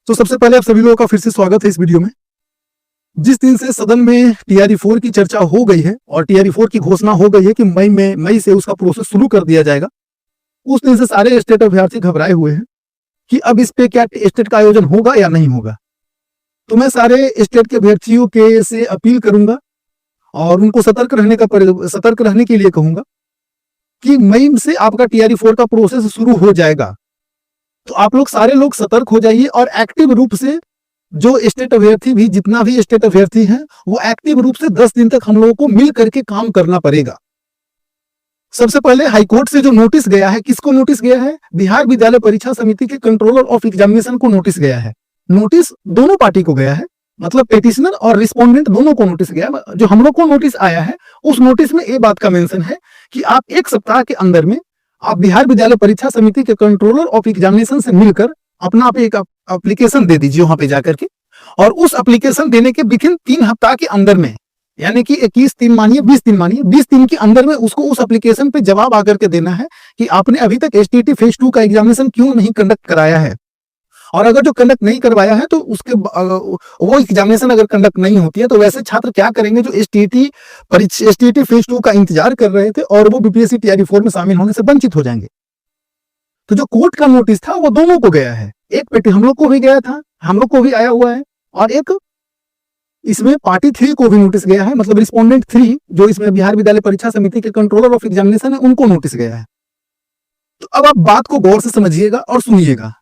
तो सबसे पहले आप सभी लोगों का फिर से स्वागत है इस वीडियो में। जिस दिन से सदन में टीआरई-4 की चर्चा हो गई है और टीआरई-4 की घोषणा हो गई है कि मई से उसका प्रोसेस शुरू कर दिया जाएगा, उस दिन से सारे स्टेट अभ्यर्थी घबराए हुए हैं कि अब इस पे क्या स्टेट का आयोजन होगा या नहीं होगा। तो मैं सारे स्टेट के अभ्यर्थियों के से अपील करूंगा और उनको सतर्क रहने के लिए कहूंगा कि मई से आपका टीआरई-4 का प्रोसेस शुरू हो जाएगा। तो आप लोग सारे लोग सतर्क हो जाइए और एक्टिव रूप से जो स्टेट अभ्यर्थी भी जितना भी स्टेट अभ्यर्थी हैं वो एक्टिव रूप से 10 दिन तक हम लोगों को मिल करके काम करना पड़ेगा। सबसे पहले हाईकोर्ट से जो नोटिस गया है, किसको नोटिस गया है? बिहार विद्यालय परीक्षा समिति के कंट्रोलर ऑफ एग्जामिनेशन को नोटिस गया है। नोटिस दोनों पार्टी को गया है, मतलब पेटिशनर और रिस्पोंडेंट दोनों को नोटिस गया है। जो हम लोग को नोटिस आया है उस नोटिस में ये बात का मेंशन है कि आप 1 सप्ताह के अंदर में आप बिहार विद्यालय परीक्षा समिति के कंट्रोलर ऑफ एग्जामिनेशन से मिलकर अपना आप एक एप्लीकेशन दे दीजिए वहां पे जाकर के, और उस एप्लीकेशन देने के विथिन 3 हफ्ता के अंदर में, यानी कि 21 दिन मानिए 20 दिन मानिए 20 दिन के अंदर में उसको उस एप्लीकेशन पे जवाब आकर के देना है कि आपने अभी तक एसटीईटी फेज 2 का एग्जामिनेशन क्यों नहीं कंडक्ट कराया है। और अगर जो कंडक्ट नहीं करवाया है तो उसके वो एग्जामिनेशन अगर कंडक्ट नहीं होती है तो वैसे छात्र क्या करेंगे जो एसटीईटी फेज 2 का इंतजार कर रहे थे और वो बीपीएससी टीआरई-4 में शामिल होने से वंचित हो जाएंगे। तो जो कोर्ट का नोटिस था वो दोनों को गया है, एक पेटी हम लोग को भी गया था, हम लोग को भी आया हुआ है, और एक इसमें पार्टी 3 को भी नोटिस गया है, मतलब रिस्पोंडेंट 3 जो इसमें बिहार विद्यालय परीक्षा समिति के कंट्रोलर ऑफ एग्जामिनेशन है उनको नोटिस गया है। तो अब आप बात को गौर से समझिएगा और सुनिएगा।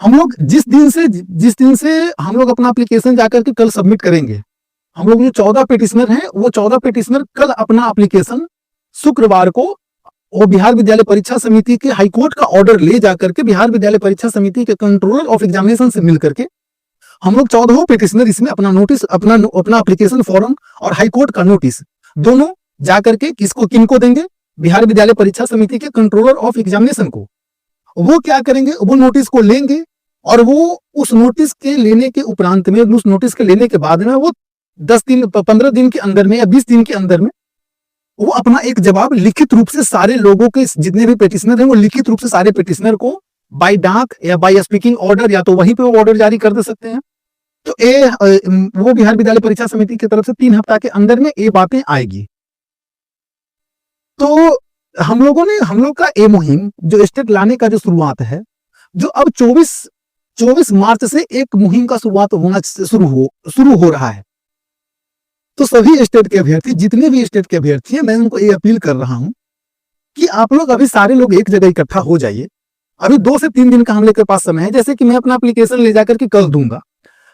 हम लोग जिस दिन से हम लोग अपना एप्लीकेशन जाकर के कल सबमिट करेंगे, हम लोग जो 14 पेटिशनर हैं वो 14 पेटिशनर कल अपना एप्लीकेशन शुक्रवार को वो बिहार विद्यालय परीक्षा समिति के हाईकोर्ट का ऑर्डर ले जाकर के बिहार विद्यालय परीक्षा समिति के कंट्रोलर ऑफ एग्जामिनेशन से मिलकर के हम लोग 14 पेटिशनर इसमें अपना नोटिस अपना एप्लीकेशन फॉर्म और हाईकोर्ट का नोटिस दोनों जाकर के किनको देंगे? बिहार विद्यालय परीक्षा समिति के कंट्रोलर ऑफ एग्जामिनेशन को। वो क्या करेंगे? वो नोटिस को लेंगे और वो उस नोटिस के लेने के उपरांत में, उस नोटिस के लेने के बाद में वो 10 दिन 15 दिन के अंदर में या 20 दिन के अंदर में वो अपना एक जवाब लिखित रूप से सारे लोगों के जितने भी पेटिशनर हैं वो लिखित रूप से सारे पेटिशनर को बाय डाक या बाय स्पीकिंग ऑर्डर या तो वहीं पे वो ऑर्डर जारी कर दे सकते हैं। तो वो बिहार विद्यालय परीक्षा समिति की तरफ से 3 हफ्ता के अंदर में ये बातें आएगी। तो हम लोग का ये मुहिम जो स्टेट लाने का जो शुरुआत है, जो अब 24 मार्च से एक मुहिम का शुरुआत होना शुरू हो रहा है। तो सभी स्टेट के अभ्यर्थी, जितने भी स्टेट के अभ्यर्थी हैं, मैं उनको ये अपील कर रहा हूं कि आप लोग अभी सारे लोग एक जगह इकट्ठा हो जाइए। अभी 2 से 3 दिन का हम लोग के पास समय है। जैसे कि मैं अपना एप्लीकेशन ले जाकर के कल दूंगा,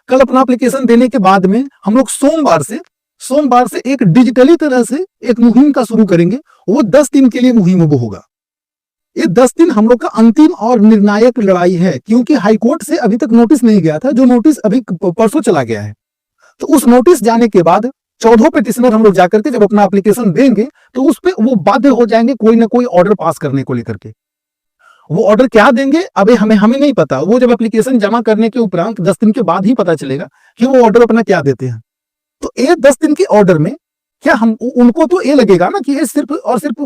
कल अपना एप्लीकेशन देने के बाद में हम लोग सोमवार से एक डिजिटली तरह से एक मुहिम का शुरू करेंगे। वो 10 दिन के लिए मुहिम वो होगा। ये 10 दिन हम लोग का अंतिम और निर्णायक लड़ाई है, क्योंकि हाईकोर्ट से अभी तक नोटिस नहीं गया था, जो नोटिस अभी परसों चला गया है। तो उस नोटिस जाने के बाद 14 पेटिशनर हम लोग जाकर के जब अपना एप्लीकेशन देंगे तो उस पे वो बाध्य हो जाएंगे कोई ना कोई ऑर्डर पास करने को लेकर के। वो ऑर्डर क्या देंगे अभी हमें नहीं पता। वो जब एप्लीकेशन जमा करने के उपरांत 10 दिन के बाद ही पता चलेगा कि वो ऑर्डर अपना क्या देते हैं। तो ये 10 दिन के ऑर्डर में क्या उनको तो ये लगेगा ना कि ये सिर्फ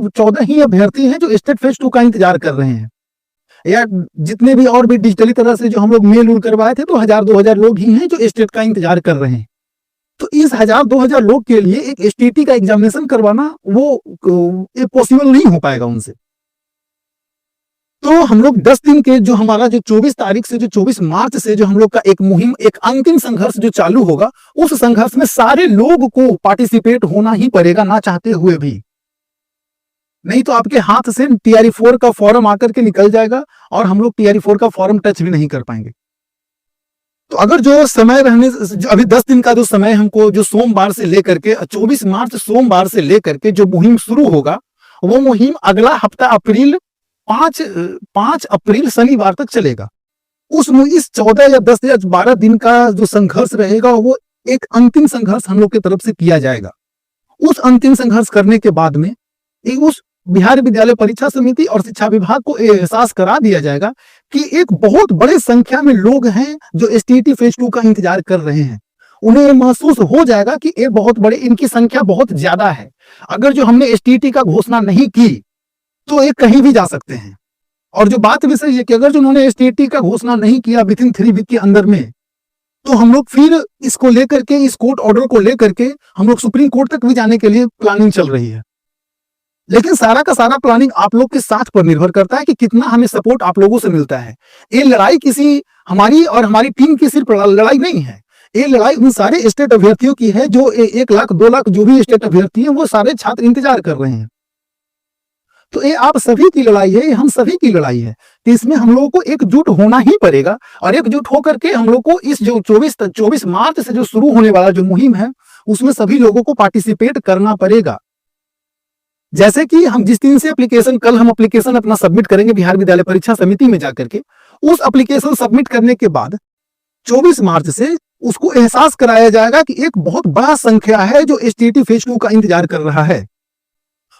14 ही अभ्यर्थी हैं जो स्टेट फेज 2 का इंतजार कर रहे हैं, या जितने भी और भी डिजिटली तरह से जो हम लोग मेल करवाए थे तो 1000-2000 लोग ही हैं जो स्टेट का इंतजार कर रहे हैं। तो इस 1000-2000 लोग के लिए एक एसटीईटी का एग्जामिनेशन करवाना वो पॉसिबल नहीं हो पाएगा उनसे। तो हम लोग 10 दिन के जो हमारा जो 24 तारीख से जो 24 मार्च से जो हम लोग का एक मुहिम, एक अंतिम संघर्ष जो चालू होगा, उस संघर्ष में सारे लोग को पार्टिसिपेट होना ही पड़ेगा, ना चाहते हुए भी। नहीं तो आपके हाथ से टीआरई-4 का फॉर्म आकर के निकल जाएगा और हम लोग टीआरई-4 का फॉर्म टच भी नहीं कर पाएंगे। तो अगर जो समय रहने अभी 10 दिन का जो समय हमको जो सोमवार से लेकर के 24 मार्च सोमवार से लेकर के जो मुहिम शुरू होगा, वो मुहिम अगला हफ्ता 5 अप्रैल शनिवार तक चलेगा। इस 14 या 10 या 12 दिन का जो संघर्ष रहेगा वो एक अंतिम संघर्ष हम लोग की तरफ से किया जाएगा। उस अंतिम संघर्ष करने के बाद में उस बिहार विद्यालय परीक्षा समिति और शिक्षा विभाग को एहसास करा दिया जाएगा कि एक बहुत बड़े संख्या में लोग हैं जो एसटीईटी फेज 2 का इंतजार कर रहे हैं। उन्हें महसूस हो जाएगा कि ये बहुत बड़े, इनकी संख्या बहुत ज्यादा है। अगर जो हमने एसटीईटी का घोषणा नहीं की तो ये कहीं भी जा सकते हैं और जो बात विषय ये कि अगर जो उन्होंने एसटीटी का घोषणा नहीं किया विद इन 3 वीक के अंदर में, तो हम लोग फिर इसको लेकर के, इस कोर्ट ऑर्डर को लेकर के हम लोग सुप्रीम कोर्ट तक भी जाने के लिए प्लानिंग चल रही है। लेकिन सारा का सारा प्लानिंग आप लोग के साथ पर निर्भर करता है कि कितना हमें सपोर्ट आप लोगों से मिलता है। ये लड़ाई किसी हमारी और हमारी टीम की सिर्फ लड़ाई नहीं है, ये लड़ाई उन सारे स्टेट अभ्यर्थियों की है जो 1 लाख 2 लाख जो भी स्टेट अभ्यर्थी हैं वो सारे छात्र इंतजार कर रहे हैं। तो ये आप सभी की लड़ाई है, ये हम सभी की लड़ाई है। तो इसमें हम लोगों को एकजुट होना ही पड़ेगा और एकजुट होकर के हम लोग को इस जो 24 मार्च से जो शुरू होने वाला जो मुहिम है उसमें सभी लोगों को पार्टिसिपेट करना पड़ेगा। जैसे कि हम जिस दिन से कल हम एप्लीकेशन अपना सबमिट करेंगे बिहार विद्यालय परीक्षा समिति में जाकर के, उस एप्लीकेशन सबमिट करने के बाद 24 मार्च से उसको एहसास कराया जाएगा कि एक बहुत बड़ा संख्या है जो एसटीटी फेज 2 का इंतजार कर रहा है।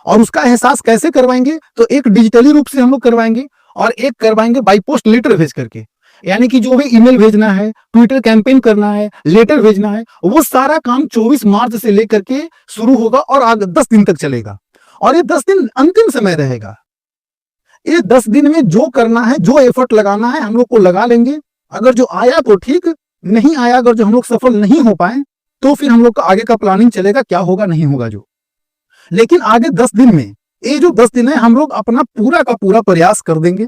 और उसका एहसास कैसे करवाएंगे? तो एक डिजिटली रूप से हम लोग करवाएंगे और एक करवाएंगे बाई पोस्ट लेटर भेज करके, यानी कि जो भी ईमेल भेजना है, ट्विटर कैंपेन करना है, लेटर भेजना है, वो सारा काम 24 मार्च से लेकर के शुरू होगा और आगे 10 दिन तक चलेगा। और ये 10 दिन अंतिम समय रहेगा। ये 10 दिन में जो करना है, जो एफर्ट लगाना है हम लोग को लगा लेंगे। अगर जो आया तो ठीक, नहीं आया, अगर जो हम लोग सफल नहीं हो पाए तो फिर हम लोग का आगे का प्लानिंग चलेगा, क्या होगा नहीं होगा जो। लेकिन आगे 10 दिन में, ये जो 10 दिन है हम लोग अपना पूरा का पूरा प्रयास कर देंगे।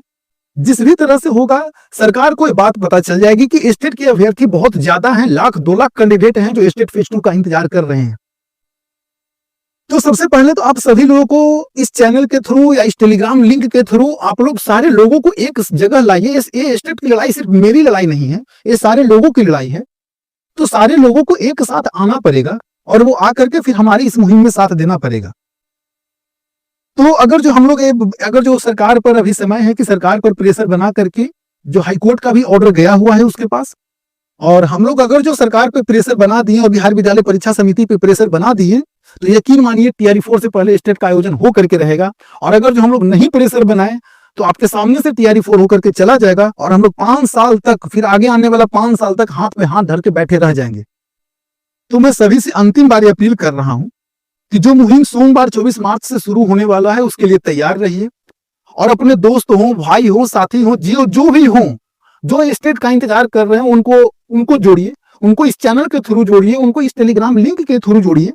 जिस भी तरह से होगा सरकार को ये बात पता चल जाएगी कि स्टेट के अभ्यर्थी बहुत ज्यादा हैं, 1 लाख 2 लाख कैंडिडेट हैं जो स्टेट फेज 2 का इंतजार कर रहे हैं। तो सबसे पहले तो आप सभी लोगों को इस चैनल के थ्रू या इस टेलीग्राम लिंक के थ्रू आप लोग सारे लोगों को एक जगह लाइए। ये स्टेट की लड़ाई सिर्फ मेरी लड़ाई नहीं है, ये सारे लोगों की लड़ाई है। तो सारे लोगों को एक साथ आना पड़ेगा और वो आकर के फिर हमारी इस मुहिम में साथ देना पड़ेगा। तो अगर जो हम लोग अगर जो सरकार पर अभी समय है कि सरकार पर प्रेशर बना करके, जो हाईकोर्ट का भी ऑर्डर गया हुआ है उसके पास, और हम लोग अगर जो सरकार पे प्रेशर बना दिए और बिहार विद्यालय परीक्षा समिति पे प्रेशर बना दिए तो यकीन मानिए टीआरई 4 से पहले स्टेट का आयोजन हो करके रहेगा। और अगर जो हम लोग नहीं प्रेशर बनाए तो आपके सामने से टीआरई 4 होकर के चला जाएगा और हम लोग 5 साल तक, फिर आगे आने वाला 5 साल तक हाथ पे हाथ धर के बैठे रह जाएंगे। तो मैं सभी से अंतिम बार अपील कर रहा हूं कि जो मुहिम सोमवार 24 मार्च से शुरू होने वाला है उसके लिए तैयार रहिए और अपने दोस्त हो, भाई हो, साथी हो, जो भी हो, जो स्टेट का इंतजार कर रहे हैं उनको जोड़िए, उनको इस चैनल के थ्रू जोड़िए, उनको इस टेलीग्राम लिंक के थ्रू जोड़िए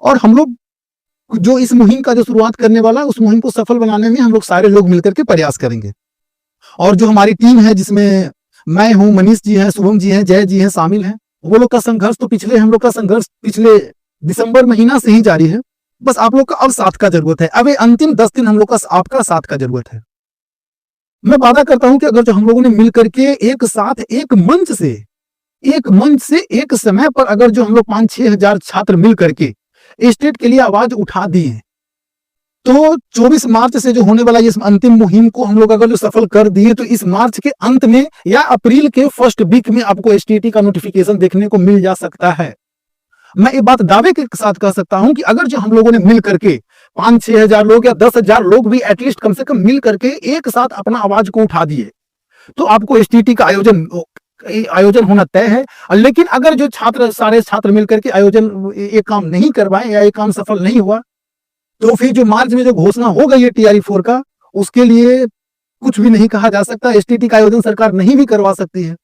और हम लोग जो इस मुहिम का जो शुरुआत करने वाला है उस मुहिम को सफल बनाने में हम लोग सारे लोग मिलकर के प्रयास करेंगे। और जो हमारी टीम है जिसमें मैं हूं, मनीष जी हैं, शुभम जी हैं, जय जी हैं, शामिल हैं, वो लोग का संघर्ष तो हम लोग का संघर्ष पिछले दिसंबर महीना से ही जारी है। बस आप लोग का अब साथ का जरूरत है। अब ये अंतिम 10 दिन हम लोग का आपका साथ का जरूरत है। मैं वादा करता हूं कि अगर जो हम लोगों ने मिल करके एक साथ एक मंच से एक समय पर अगर जो हम लोग 5-6 हजार छात्र मिल करके स्टेट के लिए आवाज उठा दिए तो 24 मार्च से जो होने वाला इस अंतिम मुहिम को हम लोग अगर जो सफल कर दिए तो इस मार्च के अंत में या अप्रैल के फर्स्ट वीक में आपको एसटीटी का नोटिफिकेशन देखने को मिल जा सकता है। मैं ये बात दावे के साथ कह सकता हूं कि अगर जो हम लोगों ने मिल करके 5-6 हजार लोग या 10 हजार लोग भी एटलीस्ट कम से कम मिल करके एक साथ अपना आवाज को उठा दिए तो आपको एसटीटी का आयोजन होना तय है। लेकिन अगर जो सारे छात्र मिलकर के ये काम नहीं करवाए या ये काम सफल नहीं हुआ तो फिर जो मार्च में जो घोषणा हो गई है टीआरई 4 का, उसके लिए कुछ भी नहीं कहा जा सकता। एसटीटी का आयोजन सरकार नहीं भी करवा सकती है।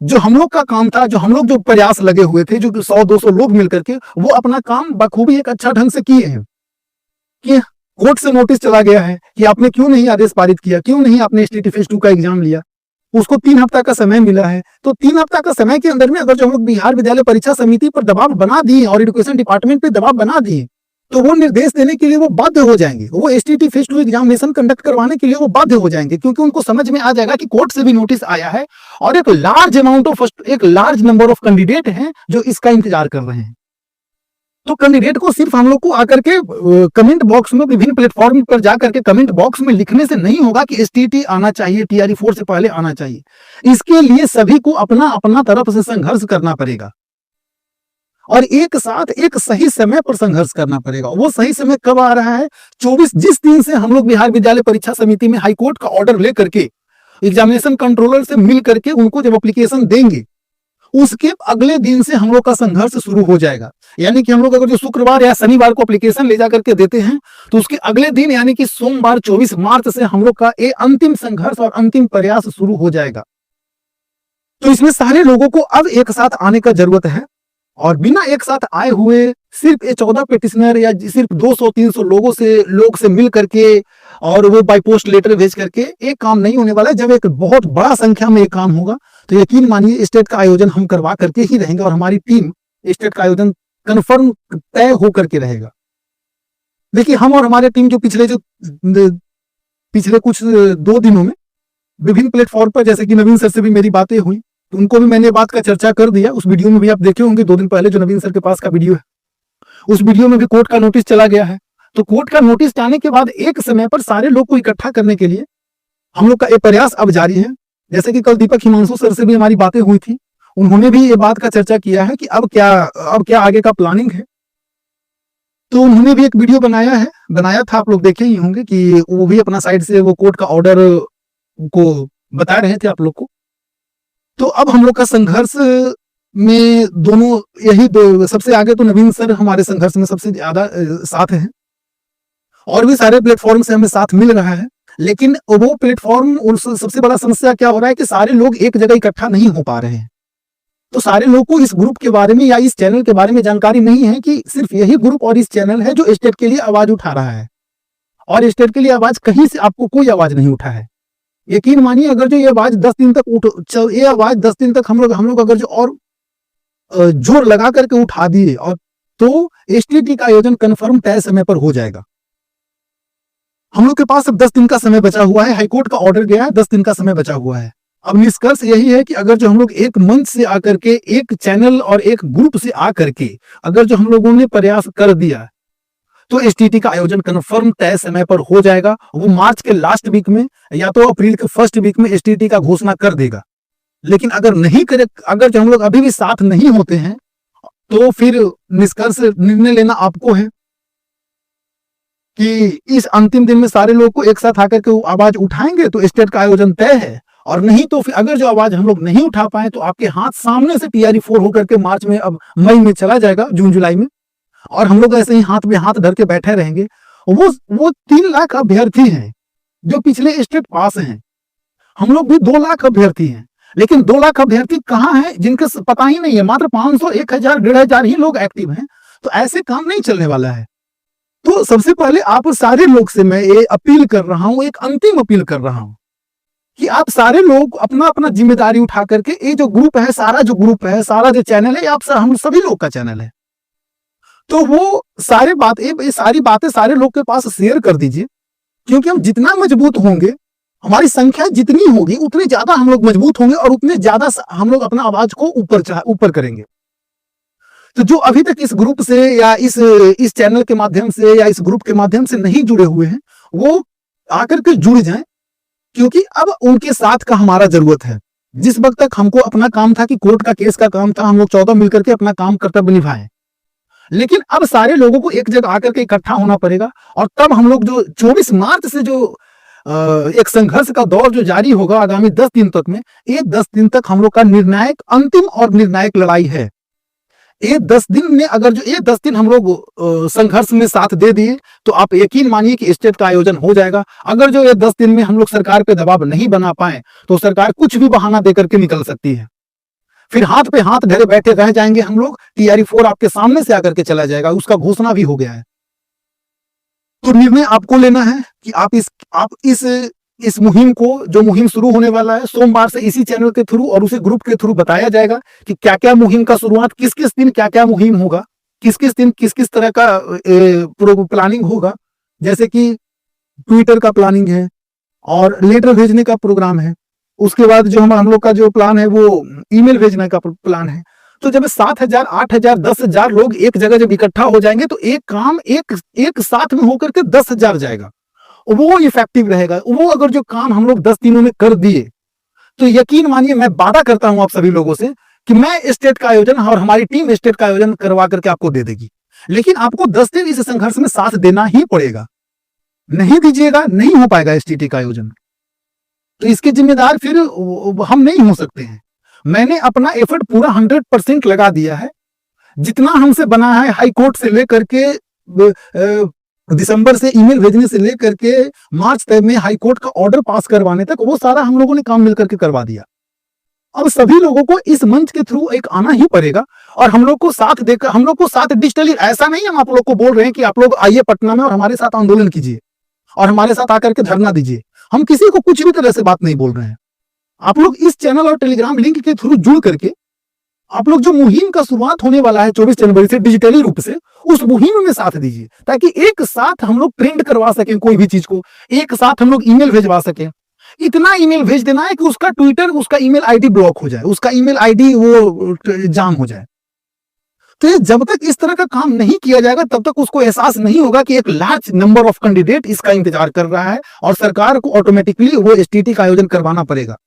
जो हम लोग का काम था, जो हम लोग जो प्रयास लगे हुए थे, जो 100-200 लोग मिलकर के वो अपना काम बखूबी एक अच्छा ढंग से किए हैं। कि कोर्ट से नोटिस चला गया है कि आपने क्यों नहीं आदेश पारित किया, क्यों नहीं आपने एसटीटी फेज 2 का एग्जाम लिया। उसको 3 हफ्ता का समय मिला है। तो 3 हफ्ता का समय के अंदर में अगर जो हम लोग बिहार विद्यालय परीक्षा समिति पर दबाव बना दिए और एजुकेशन डिपार्टमेंट पे दबाव बना दिए तो वो निर्देश देने के लिए वो बाध्य हो जाएंगे। वो एसटीटी फेज 2 एग्जामिनेशन कंडक्ट करवाने के लिए वो बाध्य हो जाएंगे, क्योंकि उनको समझ में आ जाएगा कि कोर्ट से भी नोटिस आया है और एक लार्ज नंबर ऑफ कैंडिडेट हैं जो इसका इंतजार कर रहे हैं। तो कैंडिडेट को सिर्फ हम लोग को आकर के कमेंट बॉक्स में, विभिन्न प्लेटफॉर्म पर जाकर के कमेंट बॉक्स में लिखने से नहीं होगा कि एसटीटी आना चाहिए, टीआरई 4 से पहले आना चाहिए। इसके लिए सभी को अपना अपना तरफ से संघर्ष करना पड़ेगा और एक साथ एक सही समय पर संघर्ष करना पड़ेगा। वो सही समय कब आ रहा है? 24 जिस दिन से हम लोग बिहार विद्यालय परीक्षा समिति में हाईकोर्ट का ऑर्डर लेकर के एग्जामिनेशन कंट्रोलर से मिल करके उनको जब एप्लीकेशन देंगे उसके अगले दिन से हम लोग का संघर्ष शुरू हो जाएगा। यानी कि हम लोग अगर जो शुक्रवार या शनिवार को एप्लीकेशन ले जाकर के देते हैं, तो उसके अगले दिन यानी कि सोमवार 24 मार्च से हम लोग का ये अंतिम संघर्ष और अंतिम प्रयास शुरू हो जाएगा। तो इसमें सारे लोगों को अब एक साथ आने का जरूरत है, और बिना एक साथ आए हुए सिर्फ ये 14 पेटिशनर या सिर्फ 200-300 लोग से मिल करके और वो बाई पोस्ट लेटर भेज करके एक काम नहीं होने वाला है। जब एक बहुत बड़ा संख्या में एक काम होगा तो यकीन मानिए स्टेट का आयोजन हम करवा करके ही रहेंगे, और हमारी टीम स्टेट का आयोजन कन्फर्म तय होकर के रहेगा। देखिए, हम और हमारे टीम जो पिछले कुछ 2 दिनों में विभिन्न प्लेटफॉर्म पर, जैसे कि नवीन सर से भी मेरी बातें हुई, तो उनको भी मैंने बात का चर्चा कर दिया। उस वीडियो में भी आप देखे होंगे 2 दिन पहले जो नवीन सर के पास का वीडियो है, उस वीडियो में भी कोर्ट का नोटिस चला गया है। तो कोर्ट का नोटिस जाने के बाद एक समय पर सारे लोग को इकट्ठा करने के लिए हम लोग का ये प्रयास अब जारी है। जैसे कि कल दीपक हिमांशु सर से भी हमारी बातें हुई थी, उन्होंने भी ये बात का चर्चा किया है कि अब क्या आगे का प्लानिंग है। तो उन्होंने भी एक वीडियो बनाया था, आप लोग देखे ही होंगे कि वो भी अपना साइड से वो कोर्ट का ऑर्डर को बता रहे थे आप लोग को। तो अब हम लोग का संघर्ष में दोनों यही दो, सबसे आगे तो नवीन सर हमारे संघर्ष में सबसे ज्यादा साथ हैं, और भी सारे प्लेटफॉर्म से हमें साथ मिल रहा है। लेकिन वो प्लेटफॉर्म, सबसे बड़ा समस्या क्या हो रहा है कि सारे लोग एक जगह इकट्ठा नहीं हो पा रहे हैं। तो सारे लोग को इस ग्रुप के बारे में या इस चैनल के बारे में जानकारी नहीं है कि सिर्फ यही ग्रुप और इस चैनल है जो स्टेट के लिए आवाज उठा रहा है, और स्टेट के लिए आवाज कहीं से आपको कोई आवाज नहीं उठा है। यकीन मानिए, अगर जो ये आवाज 10 दिन तक ये आवाज 10 दिन तक हम लोग अगर जो और जोर लगा करके उठा दिए, और तो एसटीटी का आयोजन कंफर्म तय समय पर हो जाएगा। हम लोग के पास अब 10 दिन का समय बचा हुआ है। हाईकोर्ट का ऑर्डर गया है, 10 दिन का समय बचा हुआ है। अब निष्कर्ष यही है कि अगर जो हम लोग एक मंच से आकर के, एक चैनल और एक ग्रुप से आकर के अगर जो हम लोगों ने प्रयास कर दिया, तो एसटीटी का आयोजन कंफर्म तय समय पर हो जाएगा। वो मार्च के लास्ट वीक में या तो अप्रैल के फर्स्ट वीक में एसटीटी का घोषणा कर देगा। लेकिन अगर नहीं करे, अगर जो हम लोग अभी भी साथ नहीं होते हैं, तो फिर निष्कर्ष निर्णय लेना आपको है कि इस अंतिम दिन में सारे लोग को एक साथ आकर के आवाज उठाएंगे तो स्टेट का आयोजन तय है, और नहीं तो फिर अगर जो आवाज हम लोग नहीं उठा पाए तो आपके हाथ सामने से TRE-4 होकर के मार्च में, अब मई में चला जाएगा, जून जुलाई में, और हम लोग ऐसे ही हाथ में हाथ धर के बैठे रहेंगे। वो 3 लाख अभ्यर्थी हैं जो पिछले स्टेट पास हैं। हम लोग भी 2 लाख अभ्यर्थी हैं, लेकिन 2 लाख अभ्यर्थी कहाँ हैं जिनका पता ही नहीं है। मात्र 500, 1000, 1500 ही लोग एक्टिव हैं। तो ऐसे काम नहीं चलने वाला है। तो सबसे पहले आप सारे लोग से मैं ये अपील कर रहा हूं, एक अंतिम अपील कर रहा हूं कि आप सारे लोग अपना अपना जिम्मेदारी उठा करके, ये जो ग्रुप है, सारा जो चैनल है, हम सभी लोग का चैनल है, तो वो सारी बातें सारे लोग के पास शेयर कर दीजिए। क्योंकि हम जितना मजबूत होंगे, हमारी संख्या जितनी होगी, उतने ज्यादा हम लोग मजबूत होंगे और उतने ज्यादा हम लोग अपना आवाज को ऊपर करेंगे। तो जो अभी तक इस ग्रुप से या इस चैनल के माध्यम से या इस ग्रुप के माध्यम से नहीं जुड़े हुए हैं, वो आकर के जुड़ जाएं, क्योंकि अब उनके साथ का हमारा जरूरत है। जिस वक्त तक हमको अपना काम था कि कोर्ट का केस का काम था, हम लोग 14 मिलकर के अपना काम कर्तव्य निभाएं, लेकिन अब सारे लोगों को एक जगह आकर के इकट्ठा होना पड़ेगा। और तब हम लोग जो 24 मार्च से जो एक संघर्ष का दौर जो जारी होगा आगामी 10 दिन तक में, ये 10 दिन तक हम लोग का अंतिम और निर्णायक लड़ाई है। ये 10 दिन में अगर जो ये 10 दिन हम लोग संघर्ष में साथ दे दिए, तो आप यकीन मानिए कि स्टेट का आयोजन हो जाएगा। अगर जो ये 10 दिन में हम लोग सरकार पे दबाव नहीं बना पाए, तो सरकार कुछ भी बहाना देकर के निकल सकती है। फिर हाथ पे हाथ धरे बैठे रह जाएंगे हम लोग। TRE-4 आपके सामने से आकर के चला जाएगा, उसका घोषणा भी हो गया है। तो निर्णय आपको लेना है कि आप इस मुहिम को, जो मुहिम शुरू होने वाला है सोमवार से, इसी चैनल के थ्रू और उसी ग्रुप के थ्रू बताया जाएगा कि क्या क्या मुहिम का शुरुआत, किस किस दिन क्या क्या मुहिम होगा, किस किस दिन किस किस तरह का प्लानिंग होगा। जैसे कि ट्विटर का प्लानिंग है और लेटर भेजने का प्रोग्राम है। उसके बाद जो हम लोग का जो प्लान है वो ईमेल भेजने का प्लान है। तो जब 7,000, 8,000, 10,000 लोग एक जगह जब इकट्ठा हो जाएंगे, तो एक काम एक साथ में होकर के 10,000 जाएगा, वो इफेक्टिव रहेगा। वो अगर जो काम हम लोग 10 दिनों में कर दिए, तो यकीन मानिए, मैं वादा करता हूं आप सभी लोगों से कि मैं स्टेट का आयोजन और हमारी टीम स्टेट का आयोजन करवा करके आपको दे देगी। लेकिन आपको 10 दिन इस संघर्ष में साथ देना ही पड़ेगा। नहीं दीजिएगा, नहीं हो पाएगा एसटीटी का आयोजन। तो इसके जिम्मेदार फिर हम नहीं हो सकते हैं। मैंने अपना एफर्ट पूरा 100% लगा दिया है। जितना हमसे बना है हाई कोर्ट से लेकर के दिसंबर से ईमेल भेजने से लेकर के मार्च तक में हाई कोर्ट का ऑर्डर पास करवाने तक वो सारा हम लोगों ने काम मिलकर के करवा दिया। अब सभी लोगों को इस मंच के थ्रू एक आना ही पड़ेगा और हम लोग को साथ देकर, हम लोग को साथ डिजिटली, ऐसा नहीं हम आप लोग को बोल रहे हैं कि आप लोग आइए पटना में और हमारे साथ आंदोलन कीजिए और हमारे साथ आकर के धरना दीजिए। हम किसी को कुछ भी तरह से बात नहीं बोल रहे हैं। आप लोग इस चैनल और टेलीग्राम लिंक के थ्रू जुड़ करके आप लोग जो मुहिम का शुरुआत होने वाला है 24 जनवरी से डिजिटली रूप से, उस मुहिम में साथ दीजिए ताकि एक साथ हम लोग ट्रेंड करवा सकें कोई भी चीज को, एक साथ हम लोग ईमेल भेजवा सकें। इतना ईमेल भेज देना है कि उसका ट्विटर, उसका ईमेल आईडी ब्लॉक हो जाए, उसका ईमेल आईडी वो जाम हो जाए। तो जब तक इस तरह का काम नहीं किया जाएगा तब तक उसको एहसास नहीं होगा कि एक लार्ज नंबर ऑफ कैंडिडेट इसका इंतजार कर रहा है और सरकार को ऑटोमेटिकली वो एसटीटी का आयोजन करवाना पड़ेगा।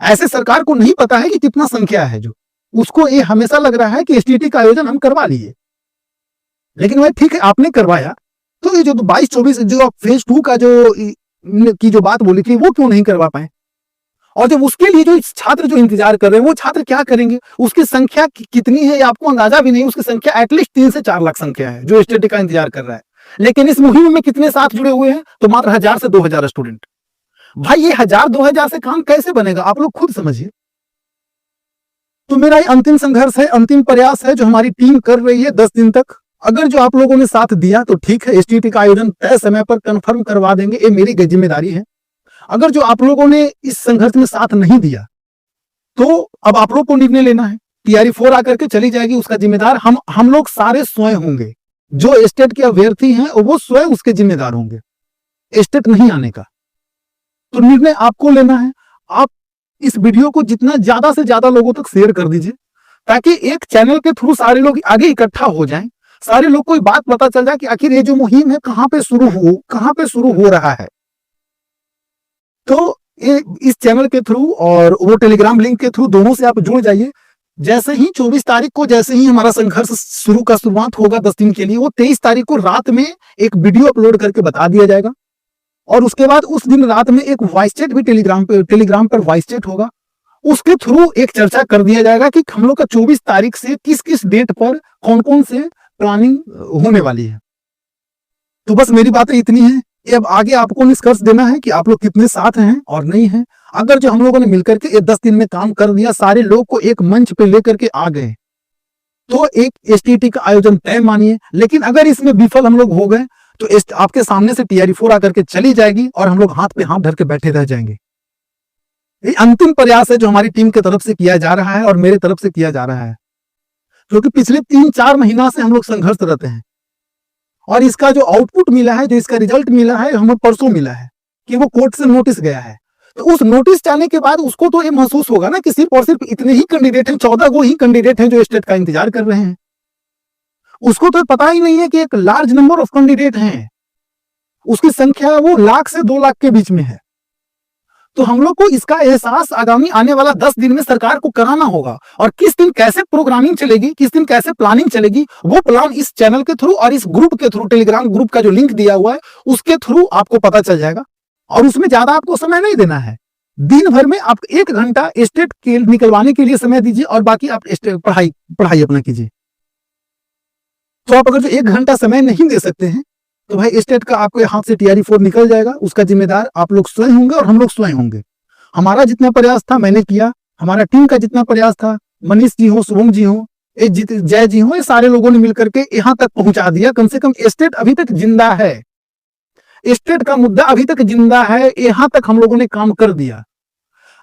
ऐसे सरकार को नहीं पता है कि कितना संख्या है, जो उसको ये हमेशा लग रहा है कि एसटीटी का आयोजन हम करवा लिए। लेकिन वह ठीक है, आपने करवाया, तो ये जो 22-24 जो फेज 2 का जो बात बोली थी वो क्यों नहीं करवा पाए? और जब उसके लिए जो छात्र जो इंतजार कर रहे हैं वो छात्र क्या करेंगे? उसकी संख्या कितनी है आपको अंदाजा भी नहीं। उसकी संख्या एटलीस्ट 3 से 4 लाख संख्या है जो एसटीटी का इंतजार कर रहा है। लेकिन इस मुहिम में कितने साथ जुड़े हुए हैं? तो मात्र 1000 से 2000 स्टूडेंट। भाई ये 1000-2000 से काम कैसे बनेगा? आप लोग खुद समझिए। तो मेरा ये अंतिम संघर्ष है, अंतिम प्रयास है जो हमारी टीम कर रही है 10 दिन तक। अगर जो आप लोगों ने साथ दिया तो ठीक है, एसटीटी का आयोजन तय समय पर कंफर्म करवा देंगे, ये मेरी जिम्मेदारी है। अगर जो आप लोगों ने इस संघर्ष में साथ नहीं दिया तो अब आप लोग को निर्णय लेना है। टीआरई 4 आकर के चली जाएगी, उसका जिम्मेदार हम लोग सारे स्वयं होंगे। जो स्टेट के अभ्यर्थी हैं वो स्वयं उसके जिम्मेदार होंगे, स्टेट नहीं आने का। तो निर्णय आपको लेना है। आप इस वीडियो को जितना ज्यादा से ज्यादा लोगों तक शेयर कर दीजिए ताकि एक चैनल के थ्रू सारे लोग आगे इकट्ठा हो जाएं, सारे लोग को बात पता चल जाए कि आखिर ये जो मुहिम है कहां पे शुरू हो रहा है। तो इस चैनल के थ्रू और वो टेलीग्राम लिंक के थ्रू दोनों से आप जुड़ जाइए। जैसे ही 24 तारीख को जैसे ही हमारा संघर्ष शुरुआत होगा 10 दिन के लिए, वो 23 तारीख को रात में एक वीडियो अपलोड करके बता दिया जाएगा और उसके बाद उस दिन रात में एक वॉइस चैट भी टेलीग्राम पर वॉइस चैट होगा। उसके थ्रू एक चर्चा कर दिया जाएगा कि हम लोग का 24 तारीख से किस किस डेट पर कौन कौन से प्लानिंग होने वाली है। तो बस मेरी बातें इतनी है। अब आगे आपको निष्कर्ष देना है कि आप लोग कितने साथ हैं और नहीं हैं। अगर जो हम लोगों ने मिलकर के 10 दिन में काम कर दिया, सारे लोग को एक मंच पे लेकर के आ गए, तो एक एसटीटी का आयोजन तय मानिए। लेकिन अगर इसमें विफल हम लोग हो गए तो आपके सामने से टीआरई 4 आकर के चली जाएगी और हम लोग हाथ पे हाथ धर के बैठे रह जाएंगे। ये अंतिम प्रयास है जो हमारी टीम की तरफ से किया जा रहा है और मेरे तरफ से किया जा रहा है, क्योंकि पिछले 3-4 महीना से हम लोग संघर्षरत हैं और इसका जो आउटपुट मिला है, जो इसका रिजल्ट मिला है, हमें परसों मिला है कि वो कोर्ट से नोटिस गया है। तो उस नोटिस जाने के बाद उसको तो ये महसूस होगा ना कि सिर्फ और सिर्फ इतने ही कैंडिडेट हैं, 14 गो ही कैंडिडेट हैं जो स्टेट का इंतजार कर रहे हैं। उसको तो पता ही नहीं है कि एक लार्ज नंबर ऑफ कैंडिडेट हैं, उसकी संख्या वो लाख से 2 लाख के बीच में है। तो हम लोग को इसका एहसास आगामी आने वाला 10 दिन में सरकार को कराना होगा और किस दिन कैसे प्रोग्रामिंग चलेगी, किस दिन कैसे प्लानिंग चलेगी, वो प्लान इस चैनल के थ्रू और इस ग्रुप के थ्रू, टेलीग्राम ग्रुप का जो लिंक दिया हुआ है उसके थ्रू आपको पता चल जाएगा। और उसमें ज्यादा आपको समय नहीं देना है। दिन भर में आप 1 घंटा स्टेट के निकलवाने के लिए समय दीजिए और बाकी आप पढ़ाई अपना कीजिए। तो आप अगर जो 1 घंटा समय नहीं दे सकते हैं तो भाई स्टेट का आपके हाथ से टीआरई 4 निकल जाएगा, उसका जिम्मेदार आप लोग स्वयं होंगे और हम लोग स्वयं होंगे। हमारा जितना प्रयास था मैंने किया, हमारा टीम का जितना प्रयास था, मनीष जी हो, शुभम जी हो, जय जी हो, ये सारे लोगों ने मिलकर के यहाँ तक पहुंचा दिया। कम से कम स्टेट अभी तक जिंदा है, स्टेट का मुद्दा अभी तक जिंदा है, यहाँ तक हम लोगों ने काम कर दिया।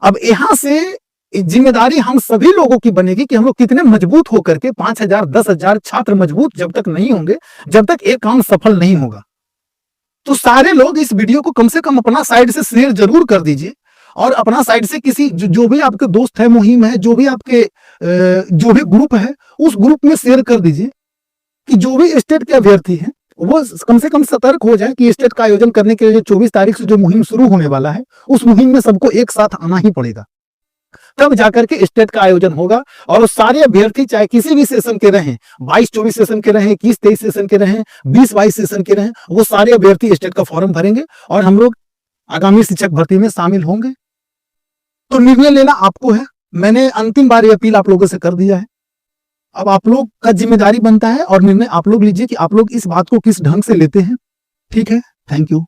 अब यहाँ से जिम्मेदारी हम सभी लोगों की बनेगी कि हम लोग कितने मजबूत होकर के 5000 10,000 छात्र मजबूत जब तक नहीं होंगे, जब तक एक काम सफल नहीं होगा। तो सारे लोग इस वीडियो को कम से कम अपना साइड से शेयर जरूर कर दीजिए और अपना साइड से किसी जो भी आपके दोस्त है, मुहिम है, जो भी आपके जो भी ग्रुप है, उस ग्रुप में शेयर कर दीजिए कि जो भी स्टेट के अभ्यर्थी हैं वो कम से कम सतर्क हो जाए कि स्टेट का आयोजन करने के लिए 24 तारीख से जो मुहिम शुरू होने वाला है, उस मुहिम में सबको एक साथ आना ही पड़ेगा, तब जाकर के स्टेट का आयोजन होगा। और सारे अभ्यर्थी चाहे किसी भी सेशन के रहें, 22-24 सेशन के रहें, 21-23 सेशन के रहें, 20-22 सेशन के रहें, वो सारे अभ्यर्थी स्टेट का फॉर्म भरेंगे और हम लोग आगामी शिक्षक भर्ती में शामिल होंगे। तो निर्णय लेना आपको है। मैंने अंतिम बार ये अपील आप लोगों से कर दिया है। अब आप लोग का जिम्मेदारी बनता है और निर्णय आप लोग लीजिए कि आप लोग इस बात को किस ढंग से लेते हैं। ठीक है, थैंक यू।